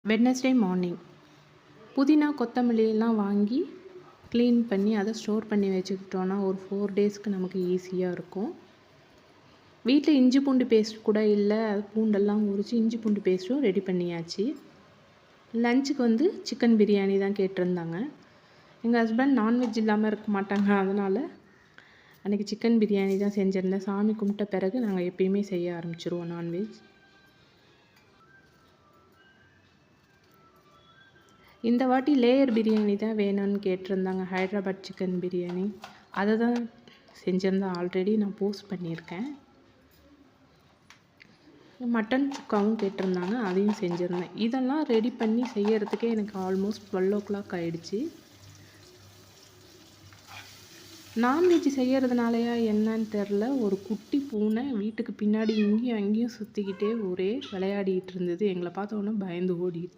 Wednesday morning புதினா கொத்தமல்லி எல்லாம் வாங்கி க்ளீன் பண்ணி அதை ஸ்டோர் பண்ணி வச்சுக்கிட்டோன்னா ஒரு 4 டேஸ்க்கு நமக்கு ஈஸியாக இருக்கும். வீட்டில் இஞ்சி பூண்டு பேஸ்ட் கூட இல்லை, பூண்டெல்லாம் உரித்து இஞ்சி பூண்டு பேஸ்ட்டும் ரெடி பண்ணியாச்சு. லஞ்சுக்கு சிக்கன் பிரியாணி தான் கேட்டிருந்தாங்க. எங்கள் ஹஸ்பண்ட் நான்வெஜ் இல்லாமல் இருக்க மாட்டாங்க, அதனால் அன்றைக்கி சிக்கன் பிரியாணி தான் செஞ்சுருந்தேன். சாமி கும்பிட்ட பிறகு நாங்கள் எப்பயுமே செய்ய ஆரம்பிச்சிருவோம் நான்வெஜ். இந்த வாட்டி லேயர் பிரியாணி தான் வேணும்னு கேட்டிருந்தாங்க, ஹைதராபாத் சிக்கன் பிரியாணி. அதை தான் செஞ்சுருந்தேன், ஆல்ரெடி நான் போஸ்ட் பண்ணியிருக்கேன். மட்டன் சுக்காவும் கேட்டிருந்தாங்க, அதையும் செஞ்சுருந்தேன். இதெல்லாம் ரெடி பண்ணி செய்யறதுக்கே எனக்கு ஆல்மோஸ்ட் 12 o'clock ஆகிடுச்சு. நான்வெஜ் செய்கிறதுனாலையா என்னன்னு தெரில, ஒரு குட்டி பூனை வீட்டுக்கு பின்னாடி இங்கேயும் அங்கேயும் சுற்றிக்கிட்டே ஒரே விளையாடிட்டு இருந்தது. எங்களை பார்த்தோன்னே பயந்து ஓடிடுச்சு.